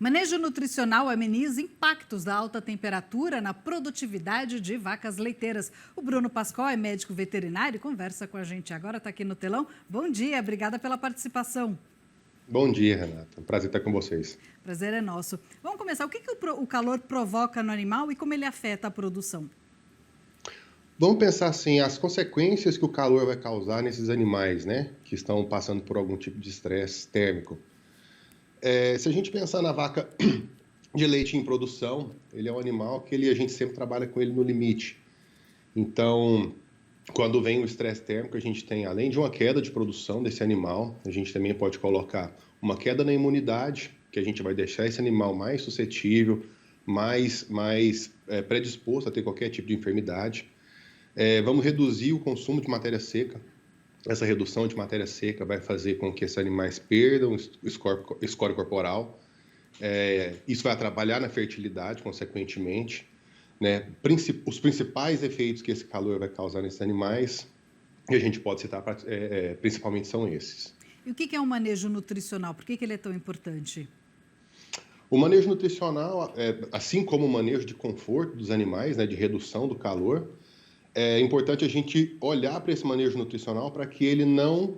Manejo nutricional ameniza impactos da alta temperatura na produtividade de vacas leiteiras. O Bruno Pascoal é médico veterinário e conversa com a gente agora, está aqui no telão. Bom dia, obrigada pela participação. Bom dia, Renata. Um prazer estar com vocês. Prazer é nosso. Vamos começar. O que o calor provoca no animal e como ele afeta a produção? Vamos pensar assim, as consequências que o calor vai causar nesses animais, né, que estão passando por algum tipo de estresse térmico. Se a gente pensar na vaca de leite em produção, ele é um animal que a gente sempre trabalha com ele no limite. Então, quando vem o estresse térmico, a gente tem, além de uma queda de produção desse animal, a gente também pode colocar uma queda na imunidade, que a gente vai deixar esse animal mais suscetível, mais predisposto a ter qualquer tipo de enfermidade. Vamos reduzir o consumo de matéria seca. Essa redução de matéria seca vai fazer com que esses animais perdam o score corporal. Isso vai atrapalhar na fertilidade, consequentemente. Né? Os principais efeitos que esse calor vai causar nesses animais, que a gente pode citar, principalmente são esses. E o que é um manejo nutricional? Por que ele é tão importante? O manejo nutricional, assim como o manejo de conforto dos animais, né, de redução do calor, é importante a gente olhar para esse manejo nutricional para que ele não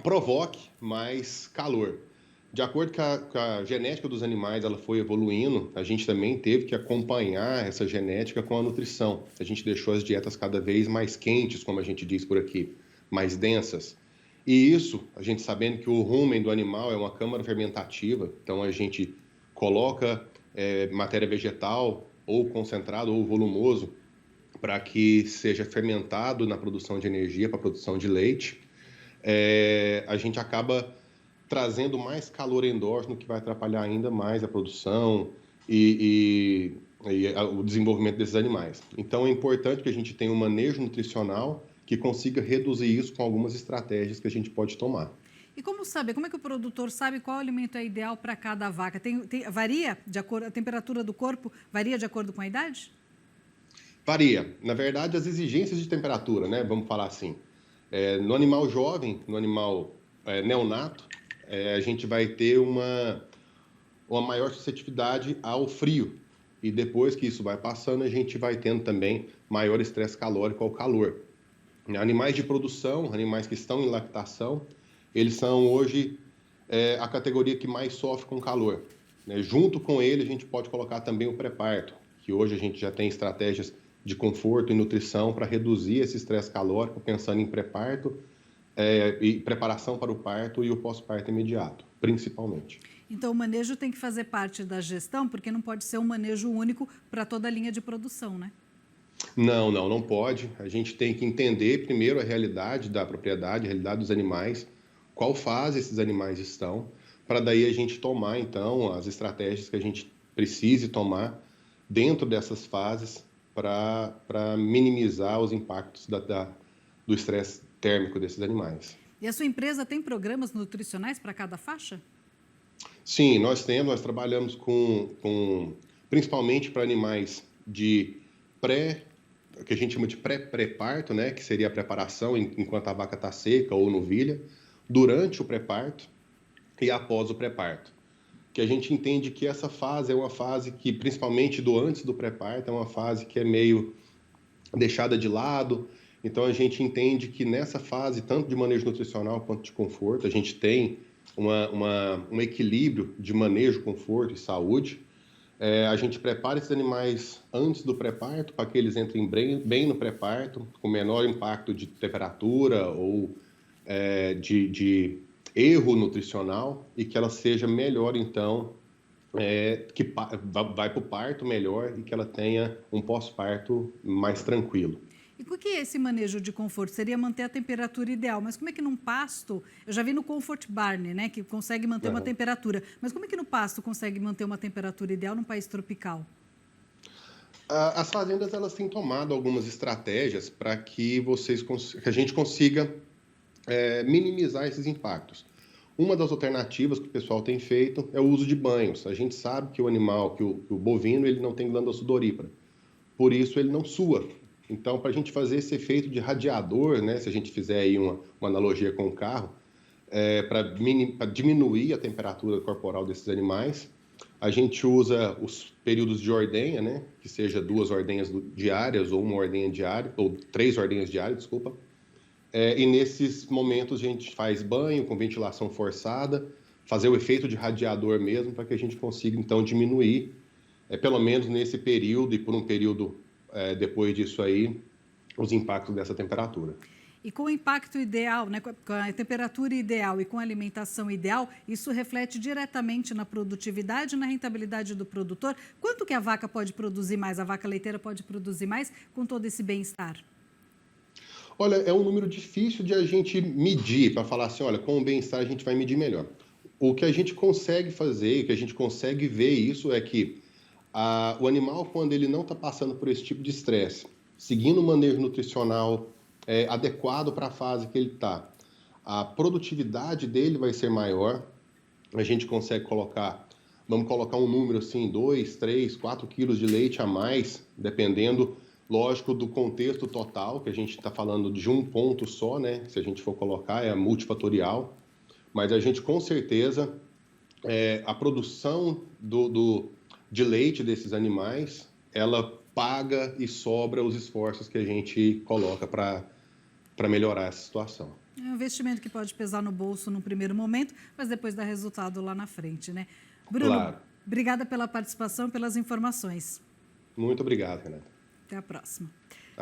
provoque mais calor. De acordo com a genética dos animais, ela foi evoluindo, a gente também teve que acompanhar essa genética com a nutrição. A gente deixou as dietas cada vez mais quentes, como a gente diz por aqui, mais densas. E isso, a gente sabendo que o rumen do animal é uma câmara fermentativa, então a gente coloca matéria vegetal, ou concentrado, ou volumoso, para que seja fermentado na produção de energia, para a produção de leite. A gente acaba trazendo mais calor endógeno, que vai atrapalhar ainda mais a produção e o desenvolvimento desses animais. Então, é importante que a gente tenha um manejo nutricional que consiga reduzir isso com algumas estratégias que a gente pode tomar. E como saber? Como é que o produtor sabe qual alimento é ideal para cada vaca? Varia de acordo, a temperatura do corpo varia de acordo com a idade? Varia. Na verdade, as exigências de temperatura, né? Vamos falar assim. No animal jovem, no animal neonato, a gente vai ter uma maior suscetibilidade ao frio. E depois que isso vai passando, a gente vai tendo também maior estresse calórico ao calor. Animais de produção, animais que estão em lactação, eles são hoje a categoria que mais sofre com calor. Né? Junto com ele, a gente pode colocar também o pré-parto, que hoje a gente já tem estratégias de conforto e nutrição para reduzir esse estresse calórico, pensando em pré-parto e preparação para o parto e o pós-parto imediato, principalmente. Então, o manejo tem que fazer parte da gestão, porque não pode ser um manejo único para toda a linha de produção, né? Não pode. A gente tem que entender primeiro a realidade da propriedade, a realidade dos animais, qual fase esses animais estão, para daí a gente tomar, então, as estratégias que a gente precise tomar dentro dessas fases para minimizar os impactos do estresse térmico desses animais. E a sua empresa tem programas nutricionais para cada faixa? Sim, nós trabalhamos principalmente para animais de que a gente chama de pré-parto, né, que seria a preparação enquanto a vaca está seca ou novilha, durante o pré-parto e após o pré-parto. Que a gente entende que essa fase é uma fase que, principalmente do antes do pré-parto, é uma fase que é meio deixada de lado. Então, a gente entende que nessa fase, tanto de manejo nutricional quanto de conforto, a gente tem um equilíbrio de manejo, conforto e saúde. A gente prepara esses animais antes do pré-parto para que eles entrem bem no pré-parto, com menor impacto de temperatura ou de erro nutricional e que ela seja melhor, então, que vai para o parto melhor e que ela tenha um pós-parto mais tranquilo. E o que é esse manejo de conforto? Seria manter a temperatura ideal, mas como é que num pasto, eu já vi no Comfort Barn, né, que consegue manter uma temperatura, mas como é que no pasto consegue manter uma temperatura ideal num país tropical? As fazendas, elas têm tomado algumas estratégias para que a gente consiga minimizar esses impactos. Uma das alternativas que o pessoal tem feito é o uso de banhos. A gente sabe que o animal, que o bovino, ele não tem glândula sudorípara, por isso ele não sua. Então, para a gente fazer esse efeito de radiador, né, se a gente fizer aí uma analogia com o carro, para diminuir a temperatura corporal desses animais. A gente usa os períodos de ordenha, né? Que seja 2 ordenhas diárias ou 1 ordenha diária, ou 3 ordenhas diárias, desculpa. E nesses momentos a gente faz banho com ventilação forçada, fazer o efeito de radiador mesmo, para que a gente consiga, então, diminuir, pelo menos nesse período e por um período depois disso aí, os impactos dessa temperatura. E com o impacto ideal, né, com a temperatura ideal e com a alimentação ideal, isso reflete diretamente na produtividade e na rentabilidade do produtor. Quanto que a vaca pode produzir mais, a vaca leiteira pode produzir mais com todo esse bem-estar? Olha, é um número difícil de a gente medir, para falar assim, olha, com o bem-estar a gente vai medir melhor. O que a gente consegue fazer, o que a gente consegue ver isso é que o animal, quando ele não está passando por esse tipo de estresse, seguindo o manejo nutricional adequado para a fase que ele está, a produtividade dele vai ser maior. A gente consegue vamos colocar um número assim, 2, 3, 4 quilos de leite a mais, dependendo, lógico, do contexto total, que a gente está falando de um ponto só, né? Se a gente for colocar, é multifatorial. Mas a gente, com certeza, a produção de leite desses animais, ela paga e sobra os esforços que a gente coloca para melhorar essa situação. É um investimento que pode pesar no bolso no primeiro momento, mas depois dá resultado lá na frente, né? Bruno, Claro. Obrigada pela participação, pelas informações. Muito obrigado, Renata. Até a próxima.